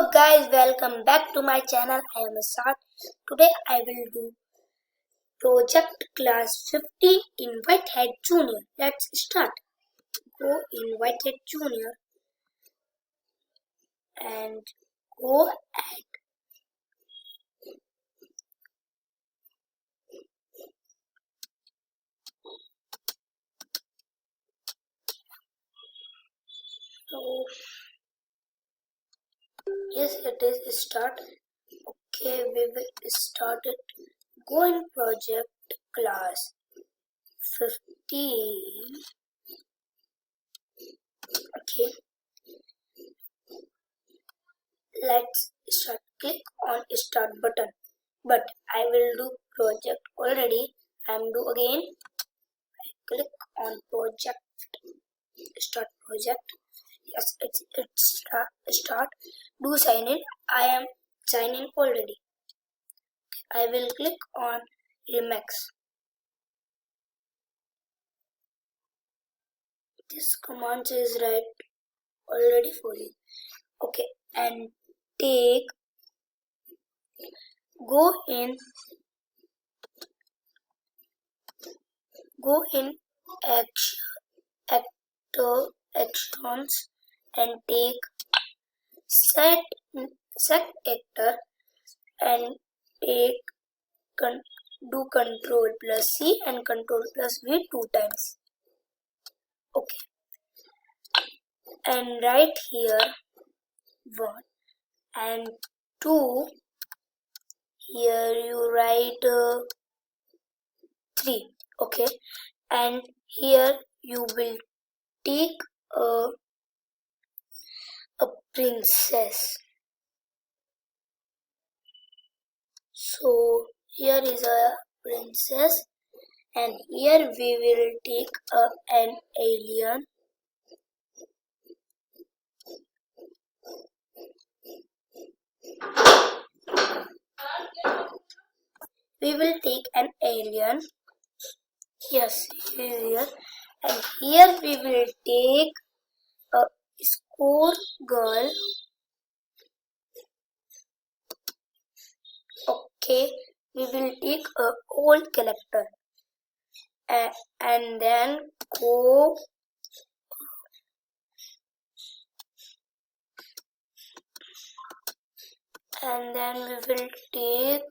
Hello guys, welcome back to my channel. I am Sarth. Today I will do project class 50 in Whitehat Junior. Let's start. Go in Whitehat Junior and go at so yes, it is start. Okay, we will start it. Go in project class 15. Okay, let's start. Click on start button. But I will do project already. I am do again. Click on project. Start project. Yes, it's start. Do sign in. I am sign in already. I will click on remix. This command is right already for you. Okay, and take go in actions and take set actor and take do control plus C and control plus V 2 times. Okay, and right here 1 and 2. Here you write 3. Okay, and here you will take a princess. So here is a princess, and here we will take an alien. We will take an alien. Yes, here. And here we will take a school girl. Okay, we will take a old character. And then go and then we will take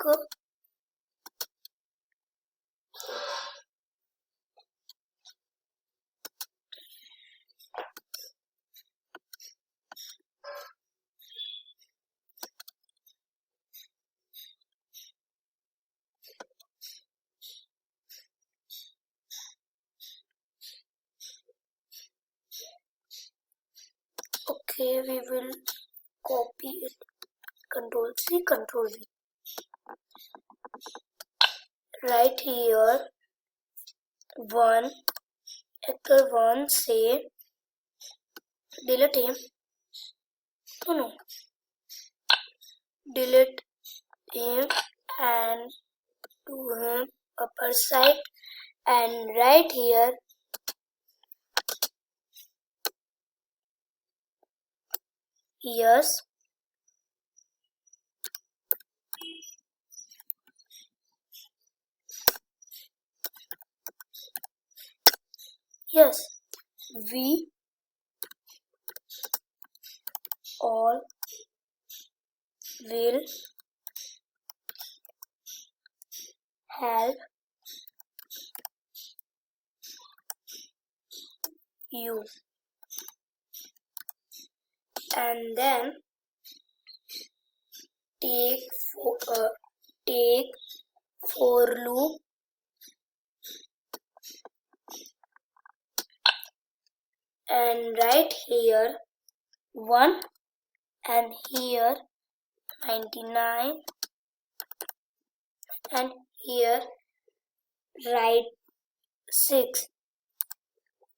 okay, we will copy it. Control C, Control V. Right here, actor 1 say delete him. No, delete him and do him upper side, and right here yes, we all will help you. And then take for loop and right here 1 and here 99 and here write 6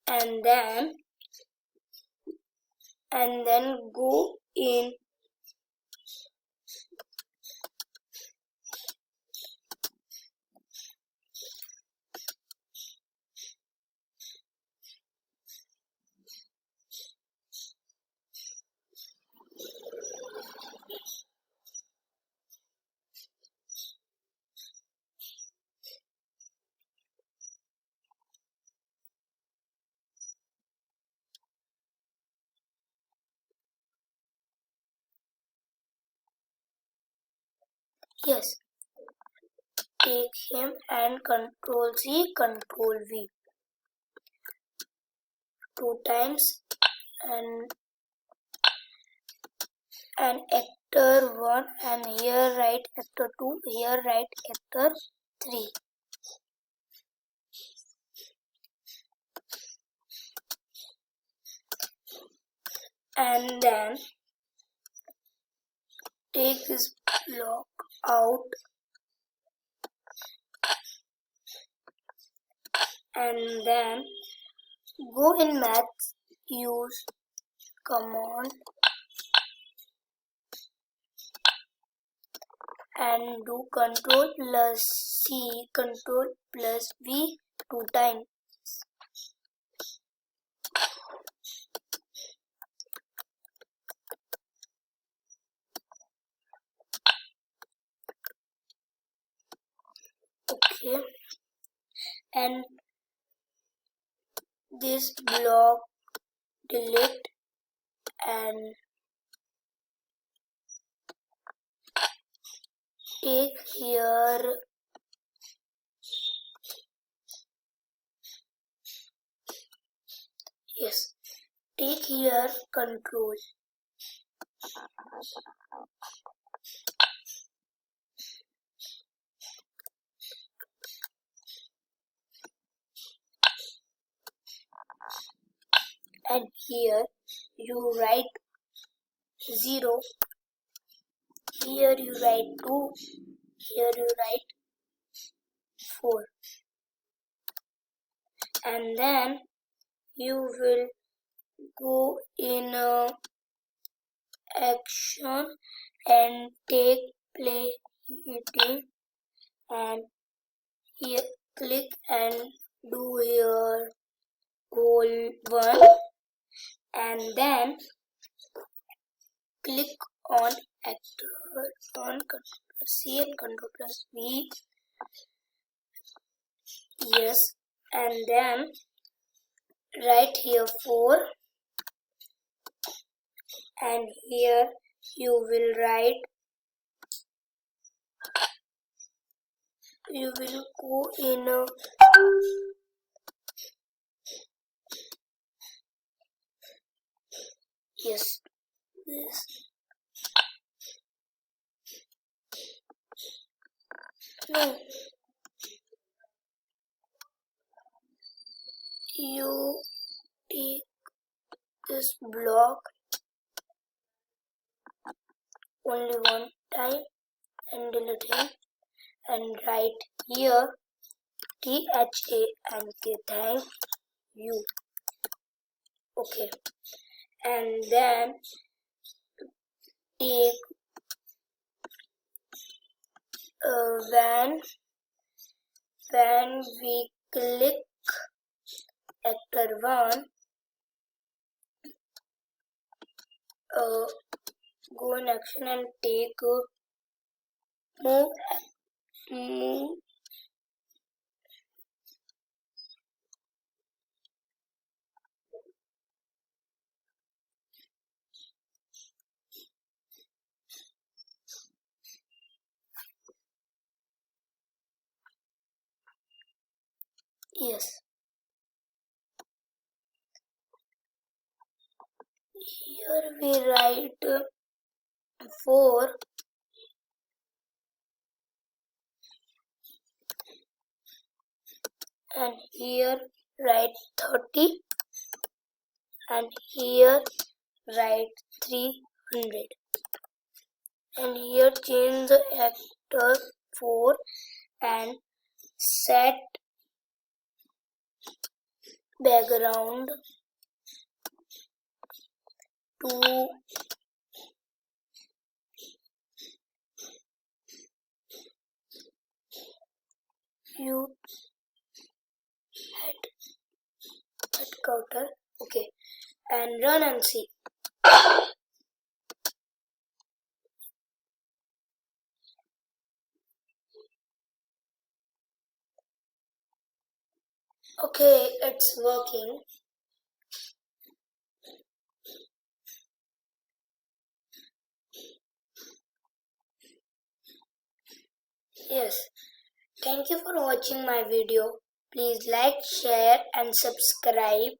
and then go in Yes, take him and Control C, Control V 2 times and actor 1 and here write actor 2, here write actor 3. And then take this block out and then go in maths, use command and do Control plus C, Control plus V 2 times. Okay, and this block delete and take here yes, take here Control and here you write 0, here you write 2, here you write 4 and then you will go in action and take play hitting and here click and do here whole 1 and then click on actor on Control C and Control plus V. Yes, and then write here 4 and here you will write, you will go in yes, this no, you take this block only 1 time and delete it and write here THANK, thank you. Okay, and then take when we click actor 1 go in action and take move yes, here we write 4 and here write 30 and here write 300 and here change the actor 4 and set background to you at counter. Okay, and run and see. Okay, it's working. Yes. Thank you for watching my video. Please like, share and subscribe.